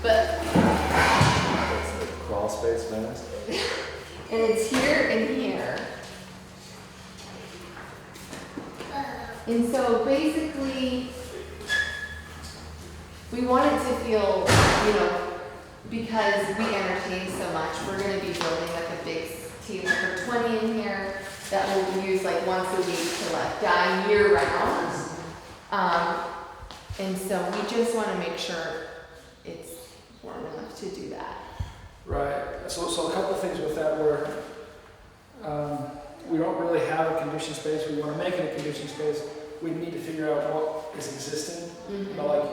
But That's the crawl space mask. and it's here and here. And so basically, we want it to feel, because we entertain so much, we're gonna be building like a big table for 20 in here that we'll use like once a week to like dine year round. And so we just wanna make sure it's warm enough to do that. Right. So a couple of things with that where we don't really have a conditioned space. We want to make it a conditioned space. We need to figure out what is existing. Like,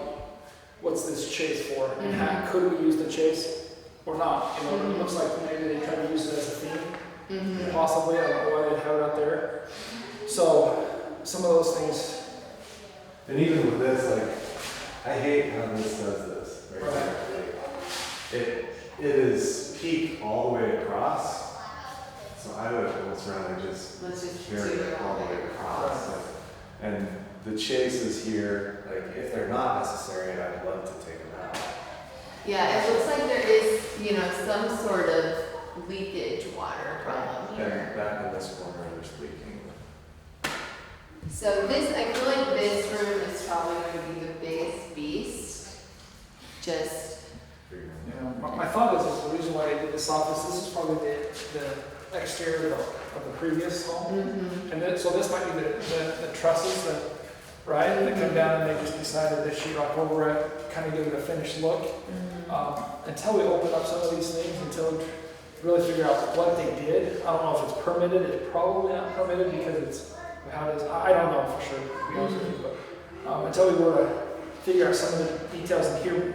what's this chase for? And how could we use the chase or not? It looks like maybe they try to use it as a theme. Possibly. I don't know why they'd have it out there. So some of those things. And even with this, like, I hate how this does this. Right? It is peak all the way across. So I would almost rather just carry it all the way across. And the chases here, like, if they're not necessary, I'd love to take them out. Yeah, it looks like there is, some sort of leakage water problem here. And back in this corner, there's leaking. So this, I feel like this room is probably going to be the biggest beast. Just. My thought is the reason why I did this office. This is probably the exterior of the previous home, and then, so this might be the trusses that come down, and they just decided to sheetrock over it, kind of give it a finished look. Until we open up some of these things, until we really figure out what they did. I don't know if it's permitted. It's probably not permitted because it's how it is. I don't know for sure, to be honest with you, but until we were to figure out some of the details in here,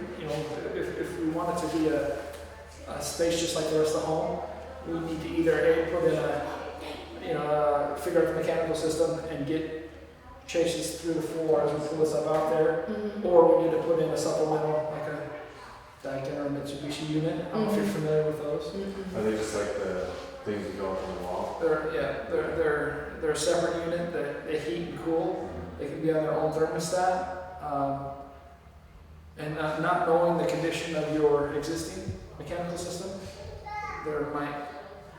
if we want it to be a space just like the rest of the home, we need to either put in figure out the mechanical system and get chases through the floor as we pull this up out there, or we need to put in a supplemental, like a Daikin or a Mitsubishi unit. I don't know if you're familiar with those. Are they just like the things that go up on the wall? They're a separate unit that they heat and cool. They can be on their own thermostat. And not knowing the condition of your existing mechanical system, there might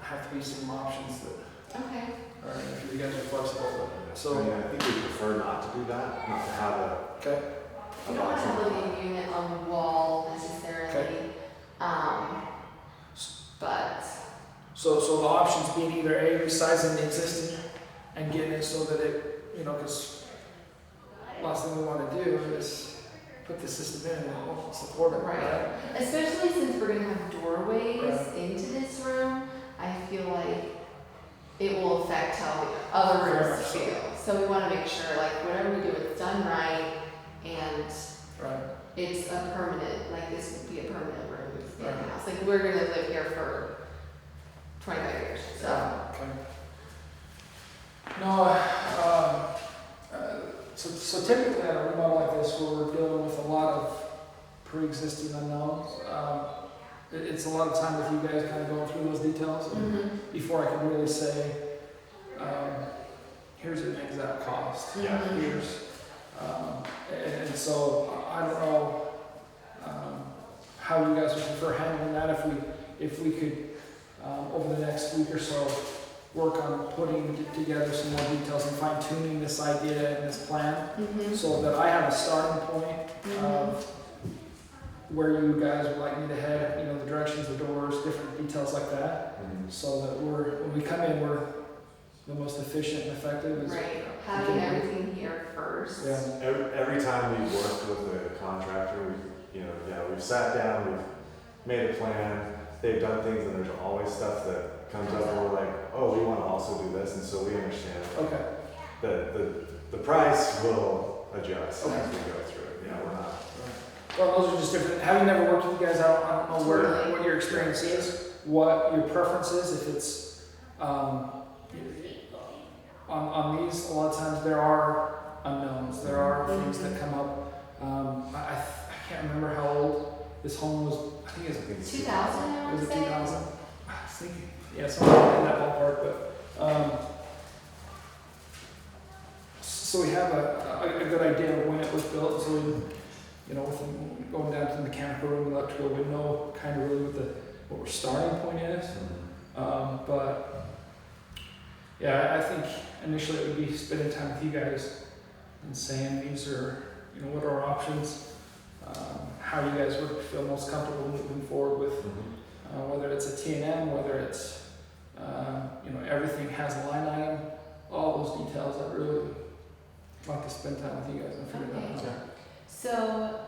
have to be some options that. Okay. Or if you guys are flexible. So I think we prefer not to do that, not to have a. Okay. You don't want to have a living unit on the wall necessarily. Okay. But. So the options being either resizing the existing and getting it so that it, because last thing we want to do is put the system in and it won't support it. Right. Especially since we're going to have doorways into this room, I feel like it will affect how the other rooms feel. So we want to make sure, like, whatever we do, it's done right, and it's a permanent, like, this would be a permanent room in the house. Like, we're going to live here for 25 years, so. Okay. No, so typically at a remodel like this, where we're dealing with a lot of pre-existing unknowns, it's a lot of time with you guys kind of going through those details before I can really say, here's an exact cost. Here's, and so I don't know how you guys would prefer handling that. If we could over the next week or so work on putting together some more details and fine-tuning this idea and this plan, so that I have a starting point of where you guys would like me to head, the directions, the doors, different details like that, so that when we come in, we're the most efficient and effective. Right, having everything here first. Yeah. Every time we've worked with a contractor, we've sat down, we've made a plan, they've done things, and there's always stuff that comes up and we're like, oh, we want to also do this, and so we understand the price will adjust as we go through it. We're not. Well, those are just different. Having never worked with you guys, I don't know what your experience is, what your preference is. If it's on these, a lot of times there are unknowns. There are things that come up. I can't remember how old this home was. I think it was 2000. I was would it say. 2000? I was thinking, somewhere in that ballpark. But so we have a good idea of when it was built. So you know, with going down to the mechanical room, electrical, we know kind of really what our starting point is. But yeah, I think initially it would be spending time with you guys and saying these are, you know, what are our options, how you guys would feel most comfortable moving forward with, whether it's a T&M, whether it's, you know, everything has a line item, all those details. I really like to spend time with you guys and figure that out. So,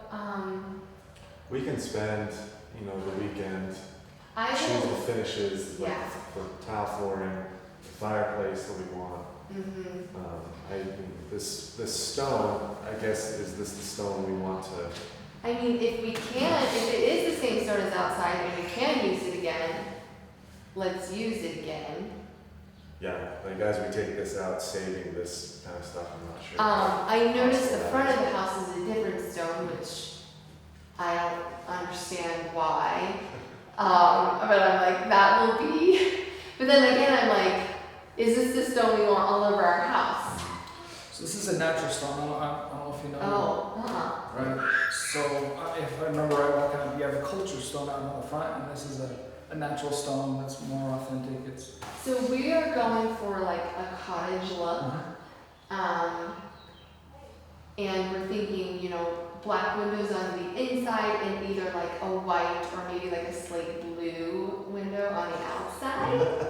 We can spend, you know, the weekend, I choose the will, finishes, like yeah. the tile flooring, the fireplace that we want. This stone, I guess, is this the stone we want to? I mean, if we can, if it is the same stone as outside and we can use it again, let's use it again. Yeah, like as we take this out, saving this kind of stuff, I'm not sure. I noticed the front of the house is a different stone, which I don't understand why. But I'm like, that will be. But then again, I'm like, is this the stone we want all over our house? So this is a natural stone. I don't know if you know. Oh, Right. So if I remember right, what kind of, you have a culture stone out on the front, and this is a natural stone that's more authentic. It's So we are going for like a cottage look. And we're thinking, you know, black windows on the inside and either like a white or maybe like a slate blue window on the outside.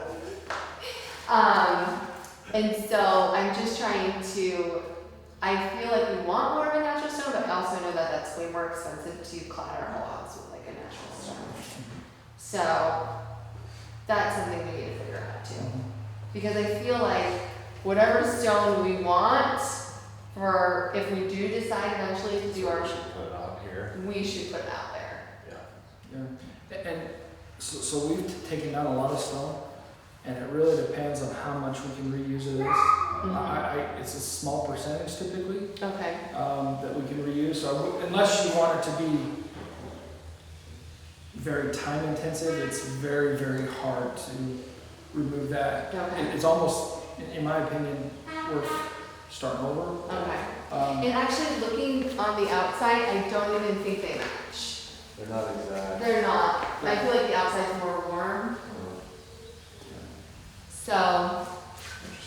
And so I'm just trying to, I feel like we want more of a natural stone, but I also know that that's way more expensive to clad our whole house with like a natural stone. So that's something we need to figure out too. Because I feel like whatever stone we want, for if we do decide eventually to do our, We should put it out here. we should put it out there. yeah. And so we've taken down a lot of stone, and it really depends on how much we can reuse of this. It's a small percentage typically Okay. that we can reuse. So unless you want it to be very time intensive, it's very, very hard to remove that. Okay. It's almost, in my opinion, worth starting over. Okay. And actually looking on the outside, I don't even think they match. They're not exact. They're not. I feel like the outside's more warm. So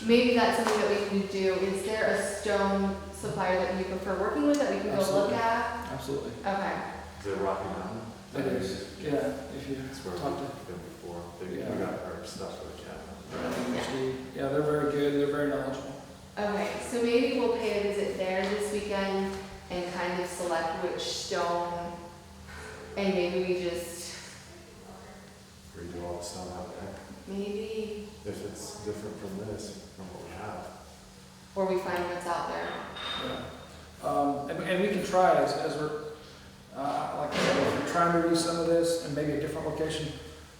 maybe that's something that we can do. Is there a stone supplier that you prefer working with that we can go look Absolutely. at? Absolutely. Okay. Is it Rocky Mountain? It is. Yeah, if you That's where talk to. we've been before. We Yeah. got our stuff for the cabin. Yeah, they're very good. They're very knowledgeable. Okay, so maybe we'll pay a visit there this weekend and kind of select which stone, and maybe we just, Redo all the stuff out there. maybe, If it's different from this, from what we have. or we find what's out there. Yeah. And we can try as we're, like I said, if we're trying to do some of this and maybe a different location,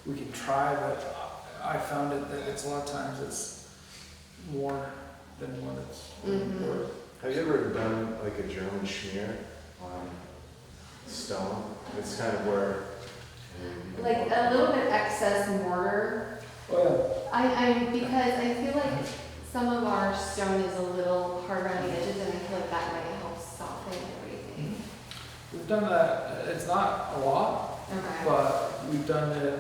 we can try, but I found it that it's a lot of times it's more than what it's worth. Have you ever done like a German schmear on stone? It's kind of where. Like a little bit excess mortar. Oh Because I feel like some of our stone is a little hard around the edges, and I feel like that might help soften everything. yeah. We've done that. It's not a lot, Okay. but we've done it.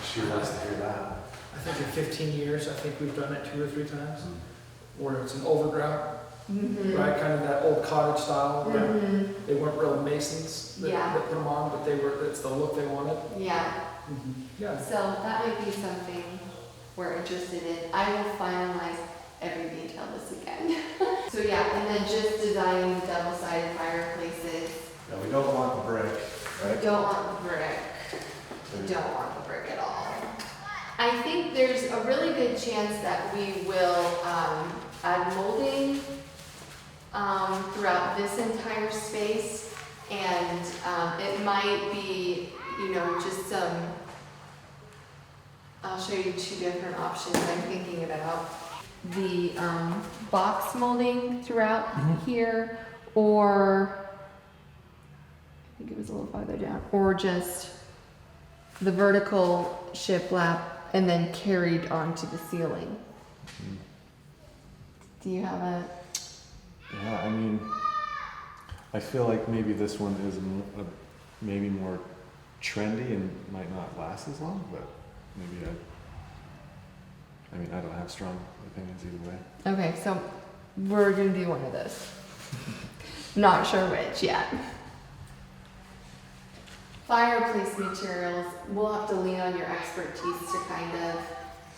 She wants to hear that. I think in 15 years, I think we've done it 2 or 3 times, where it's an overgrout, right? Kind of that old cottage style. Where they weren't real masons that, Yeah. that put them on, but it's the look they wanted. Yeah. Yeah. So that might be something we're interested in. I will finalize every detail this weekend. So yeah, and then just designing the double-sided fireplaces. No, we don't want the brick, right? Don't want the brick. Don't want the brick at all. I think there's a really good chance that we will add molding throughout this entire space, and it might be, you know, just some. I'll show you 2 different options I'm thinking about. The box molding throughout here, or I think it was a little farther down, or just the vertical shiplap and then carried onto the ceiling. Do you have a? Yeah, I mean, I feel like maybe this one is maybe more trendy and might not last as long, but maybe I mean, I don't have strong opinions either way. Okay, so we're gonna do one of those. Not sure which yet. Fireplace materials, we'll have to lean on your expertise to kind of,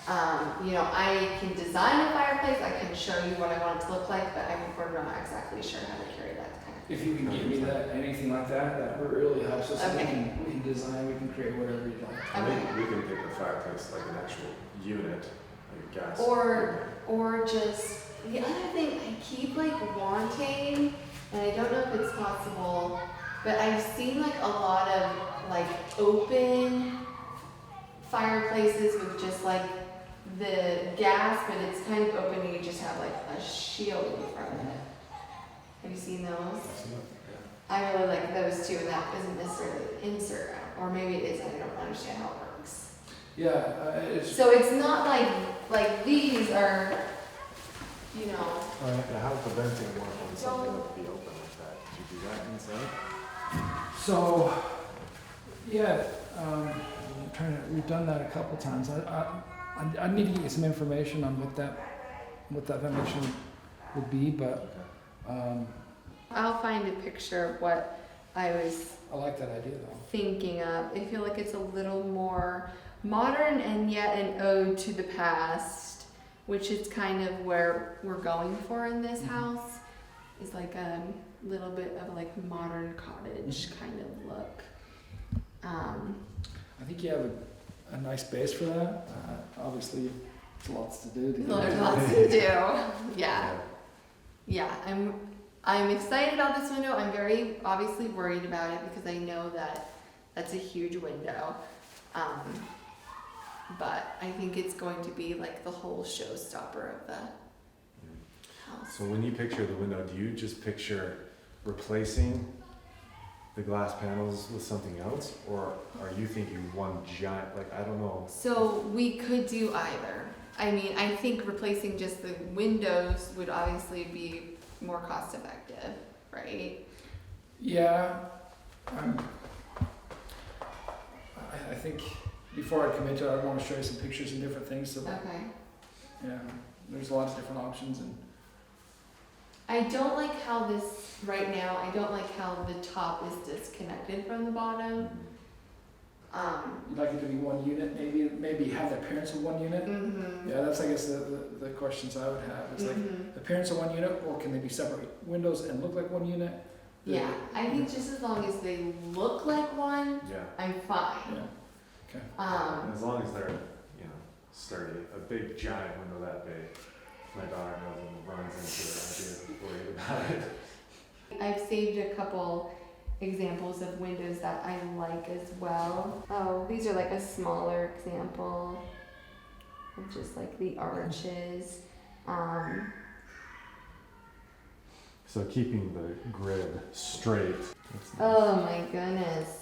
I can design a fireplace, I can show you what I want it to look like, but we're not exactly sure how to carry that kind of. If you can give me that, anything like that, that really helps us. Okay. We can design, we can create whatever you'd like. I Okay. think we can pick the fireplace like an actual unit, like a gas. Or just, the other thing I keep wanting, and I don't know if it's possible, but I've seen a lot of open fireplaces with just the gas, but it's kind of open and you just have a shield in front of it. Have you seen those? I really like those too, and that isn't necessarily insert out, or maybe it is, I don't understand how it works. Yeah, it's. So it's not like these are, Alright, how would the venting work on something that would be open like that? Could you do that inside? So, yeah, we've done that a couple times. I need to get you some information on what that ventilation would be, but I'll find a picture of what I was I like that idea though. thinking of. I feel like it's a little more modern and yet an ode to the past, which is kind of where we're going for in this house, is a little bit of modern cottage kind of look. I think you have a nice base for that. Obviously, there's lots to do. There's lots to do. Yeah, I'm excited about this window. I'm very obviously worried about it because I know that that's a huge window. But I think it's going to be the whole showstopper of the house. So when you picture the window, do you just picture replacing the glass panels with something else, or are you thinking one giant, I don't know. So we could do either. I mean, I think replacing just the windows would obviously be more cost effective, right? Yeah. I think before I commit to it, I want to show you some pictures and different things. So that, Okay. yeah, there's a lot of different options, and I don't like how this, right now, I don't like how the top is disconnected from the bottom. you'd like it to be one unit, maybe have the appearance of one unit. Yeah, that's I guess the questions I would have. It's appearance of one unit, or can they be separate windows and look like one unit? Yeah, I think just as long as they look like one, Yeah. I'm fine. Yeah. Okay. As long as they're, sturdy. A big giant window that big, my daughter knows and runs into it, I'd be worried about it. I've saved a couple examples of windows that I like as well. Oh, these are a smaller example of just the arches. So keeping the grid straight. That's nice. Oh my goodness.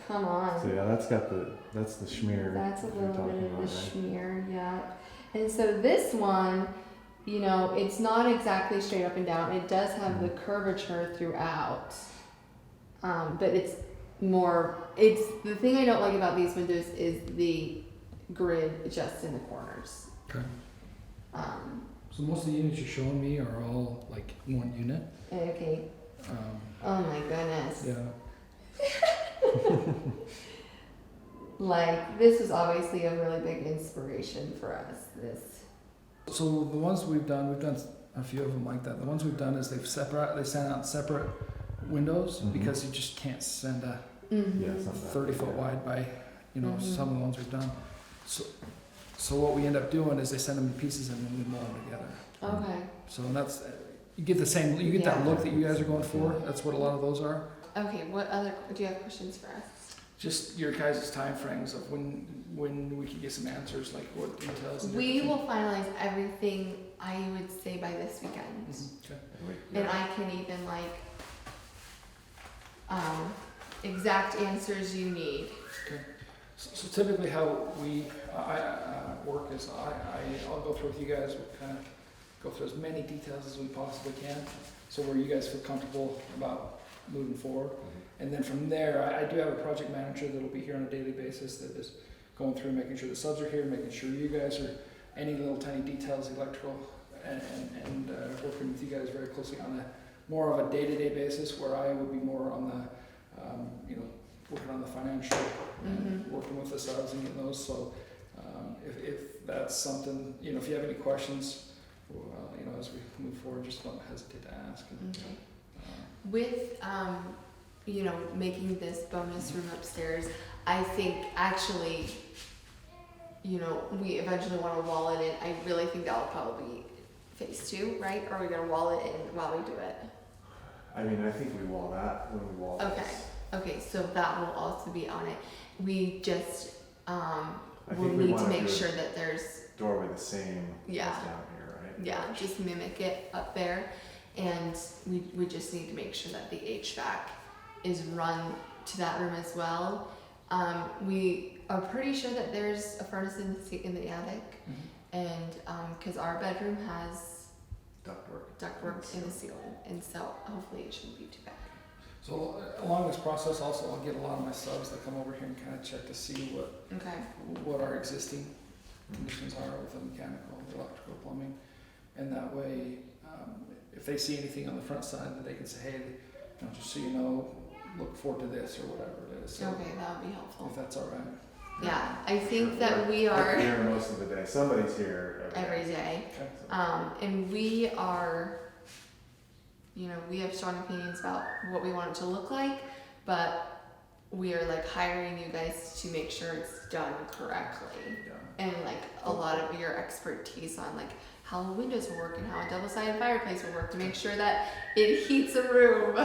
Come on. So yeah, that's the schmear. That's a you're little talking bit of about, the right? schmear, yeah. And so this one, it's not exactly straight up and down. It does have the curvature throughout. But it's the thing I don't like about these windows is the grid just in the corners. Okay. So most of the units you're showing me are all one unit. Okay. Oh my goodness. Yeah. This was obviously a really big inspiration for us. So the ones we've done a few of them like that. The ones we've done is they send out separate windows because you just can't send a Yeah, something 30 foot wide by, some of the ones we've done. So what we end up doing is they send them in pieces and then we mold them together. Okay. So that's, you get that look that you guys are going for. That's what a lot of those are. Okay, do you have questions for us? Just your guys' time frames of when we can get some answers, what details. And We everything. will finalize everything, I would say, by this weekend. Okay. And I can even exact answers you need. So typically how I work is I'll go through with you guys what kind of go through as many details as we possibly can, so where you guys feel comfortable about moving forward. And then from there, I do have a project manager that'll be here on a daily basis that is going through, making sure the subs are here, making sure you guys are, any little tiny details, electrical, and working with you guys very closely on a more of a day-to-day basis, where I would be more on the, you know, working on the financial and working with the subs and getting those. So if that's something, you know, if you have any questions, you know, as we move forward, just don't hesitate to ask. And, With, you know, making this bonus room upstairs, I think actually, you know, we eventually want to wall it in. I really think that will probably be phase 2, right? Or are we going to wall it in while we do it? I mean, I think we wall that when we wall this. Okay, so that will also be on it. We just, I we'll think we need to wanna make do sure that there's, doorway the same Yeah. as down here, right? yeah, just mimic it up there. And we just need to make sure that the HVAC is run to that room as well. We are pretty sure that there's a furnace in the attic, and because our bedroom has ductwork in the ceiling, and so hopefully it shouldn't be too bad. So along this process, also I'll get a lot of my subs that come over here and kind of check to see what our existing conditions are with the mechanical, the electrical, plumbing, and that way, if they see anything on the front side, that they can say, hey, you know, just so you know, look forward to this or whatever it is. So Okay, that would be helpful. if that's all right. Yeah, I think that we are We're here most of the day. Somebody's here every day. Okay. And we are, you know, we have strong opinions about what we want it to look like, but we are like hiring you guys to make sure it's done correctly. Yeah. And like a lot of your expertise on like how the windows will work and how a double-sided fireplace will work to make sure that it heats a room.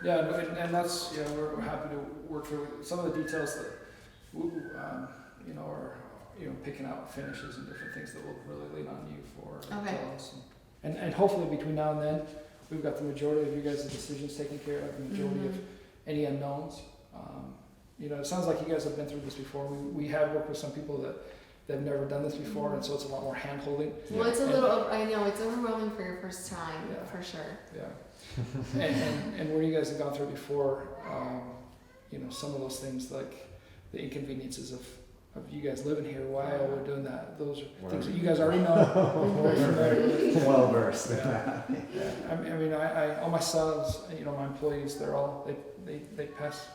Yeah, and that's, you know, we're happy to work through some of the details that, you know, are, you know, picking out finishes and different things that we'll really lean on you for. Okay. And hopefully between now and then, we've got the majority of you guys' decisions taken care of, the majority of any unknowns. You know, it sounds like you guys have been through this before. We have worked with some people that have never done this before, and so it's a lot more hand-holding. Well, it's a little, I know, it's overwhelming for your first time, Yeah. for sure. Yeah. and where you guys have gone through before, you know, some of those things like the inconveniences of you guys living here, why we're doing that, those are things that you guys already know. Well versed. Yeah. I mean, I all my subs, you know, my employees, they're all, they pass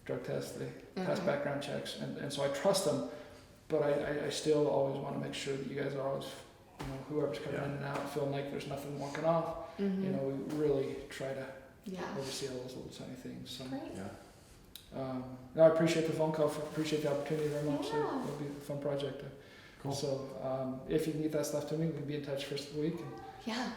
drug tests, they pass background checks, and so I trust them, but I still always want to make sure that you guys are always, you know, whoever's coming in and out, feeling like there's nothing walking off. You know, we really try to oversee all those little tiny things. So. Great. No, I appreciate the phone call. Appreciate the opportunity very much. Yeah. It'll be a fun project. Cool. So if you can get that stuff to me, we'll be in touch first of the week. Yeah,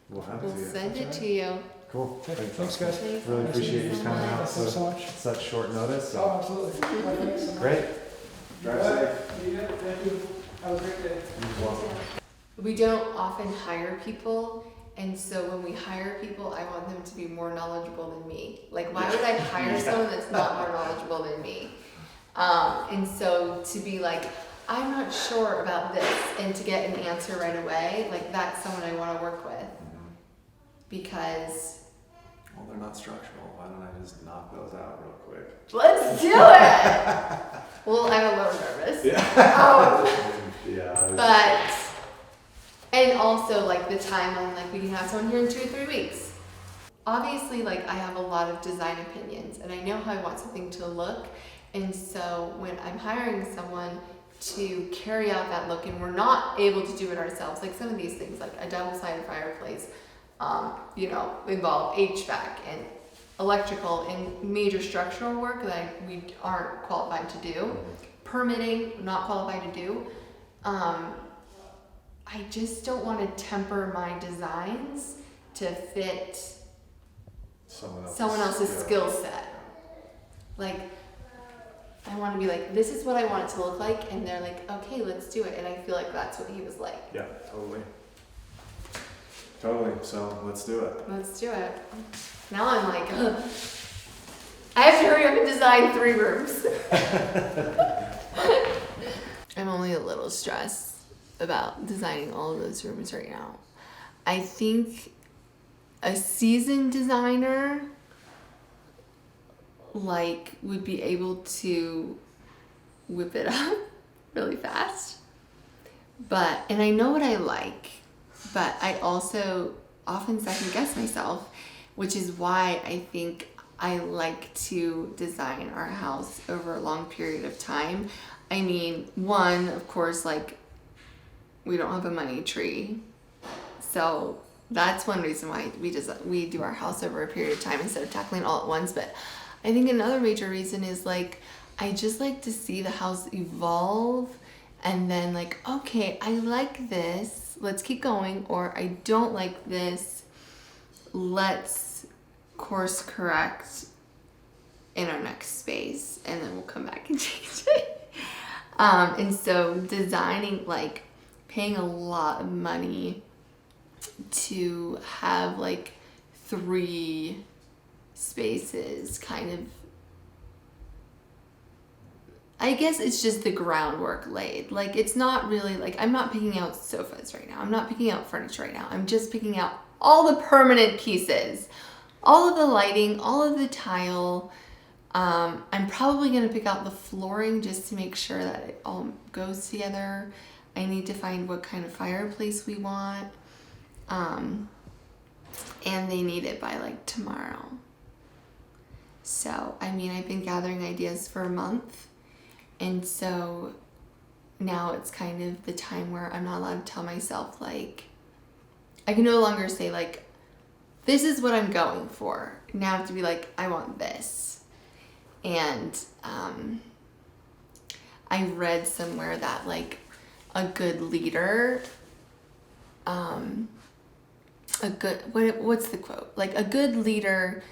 We'll have we'll to. send it That's to you. Cool. Thanks, guys. Thanks. Really Nice appreciate to you meet you. coming out Thanks so much. such short notice. So. Oh, absolutely. Thanks so much. Great. Drive safe. Yeah, thank you. Have a great day. You as well. We don't often hire people, and so when we hire people, I want them to be more knowledgeable than me. Like, why would I hire someone that's not more knowledgeable than me? And so to be like, I'm not sure about this, and to get an answer right away, like that's someone I want to work with. Because Well, they're not structural. Why don't I just knock those out real quick? let's do it! Well, I'm a little nervous. Yeah. But, and also like the timeline, like we can have someone here in 2 or 3 weeks. Obviously, like I have a lot of design opinions and I know how I want something to look. And so when I'm hiring someone to carry out that look and we're not able to do it ourselves, like some of these things, like a double-sided fireplace, you know, involve HVAC and electrical and major structural work that we aren't qualified to do. Permitting, not qualified to do. I just don't want to temper my designs to fit someone else's skill set. Like, I want to be like, this is what I want it to look like, and they're like, okay, let's do it. And I feel like that's what he was like. Yeah, totally. Totally. So let's do it. Let's do it. Now I'm like, ugh. I have to hurry up and design 3 rooms. I'm only a little stressed about designing all of those rooms right now. I think a seasoned designer like would be able to whip it up really fast. But, and I know what I like, but I also often second guess myself, which is why I think I like to design our house over a long period of time. I mean, one, of course, like, we don't have a money tree. So that's one reason why we do our house over a period of time instead of tackling all at once. But I think another major reason is like, I just like to see the house evolve and then like, okay, I like this, let's keep going, or I don't like this, let's course correct in our next space, and then we'll come back and change it. And so designing, like paying a lot of money to have like 3 spaces kind of, I guess it's just the groundwork laid. Like, it's not really like, I'm not picking out sofas right now. I'm not picking out furniture right now. I'm just picking out all the permanent pieces, all of the lighting, all of the tile. I'm probably going to pick out the flooring just to make sure that it all goes together. I need to find what kind of fireplace we want. And they need it by like tomorrow. So, I mean, I've been gathering ideas for a month. And so now it's kind of the time where I'm not allowed to tell myself, like, I can no longer say, like, this is what I'm going for. Now I have to be like, I want this. And I read somewhere that, like, a good leader, what's the quote? Like, a good leader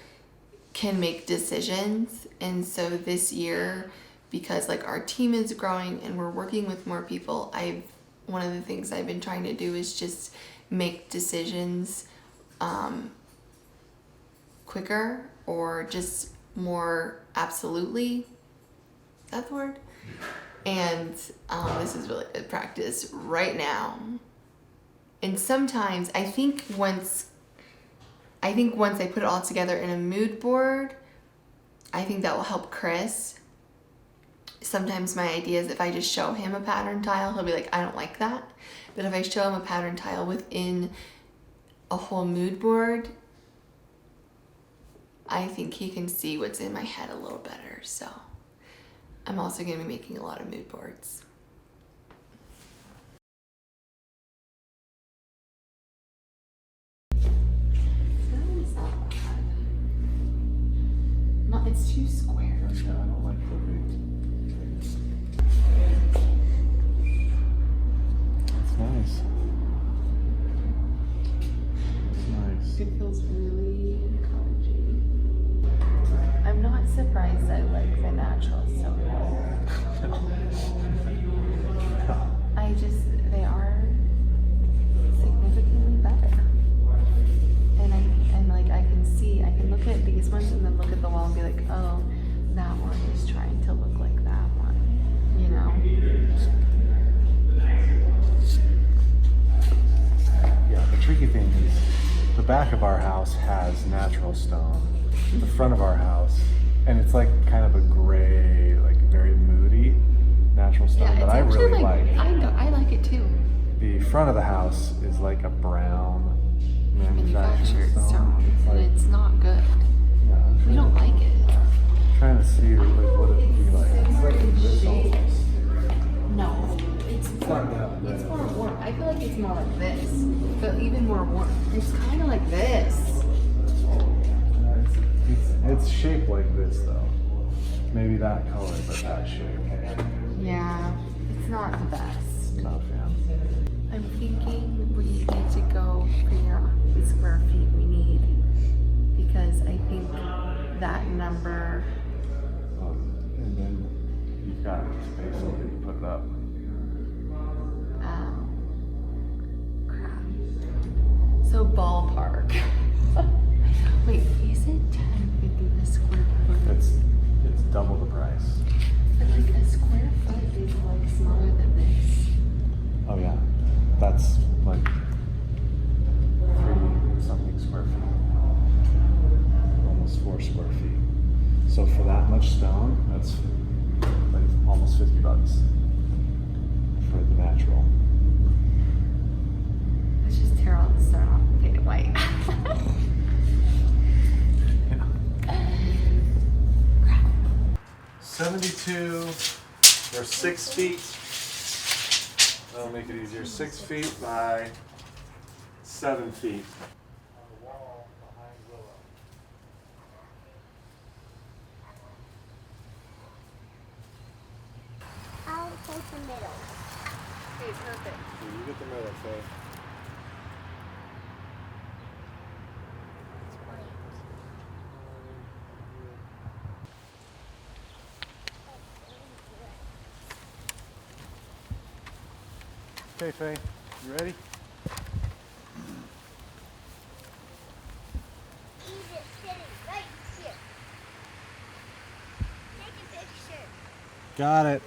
can make decisions. And so this year, because like our team is growing and we're working with more people, one of the things I've been trying to do is just make decisions quicker, or just more absolutely. Is that the word? And this is really good practice right now. And sometimes I think once I put it all together in a mood board, I think that will help Chris. Sometimes my idea is if I just show him a pattern tile, he'll be like, I don't like that. But if I show him a pattern tile within a whole mood board, I think he can see what's in my head a little better. So I'm also going to be making a lot of mood boards. It's not bad. It's too square. Yeah, I don't like the big. It's nice. It's nice. It feels really cottagey. I'm not surprised I like the natural so much. They are significantly better. And like I can look at these ones and then look at the wall and be like, oh, that one is trying to look like that one, you know? Yeah, the tricky thing is the back of our house has natural stone. The front of our house, and it's like kind of a gray, like very moody natural stone that I really like. I like it too. The front of the house is like a brown manufactured stone. And it's not good. Yeah, We don't like it. trying to see like what it would be like. It's like this almost. No, it's It's more warm. I feel like it's more like this, but even more warm. It's kind of like this. It's shaped like this though. Maybe that color, but that shape. Yeah, it's not the best. Not a fan. I'm thinking we need to go figure out the square feet we need, because I think that number. And then you've got space so you can put it up. Crap. So ballpark. Wait, is it $10.50 a square foot? It's double the price. But like a square foot is like smaller than this. Oh yeah. stone. That's like almost $50 for the natural. Let's just tear all the stone off and paint it white. 72 or 6 feet. That'll make it easier. 6 feet by 7 feet. I'll take the middle. Okay, perfect. You get the middle, Faye. Okay, Faye, you ready? He's just sitting right here. Take a picture. Got it.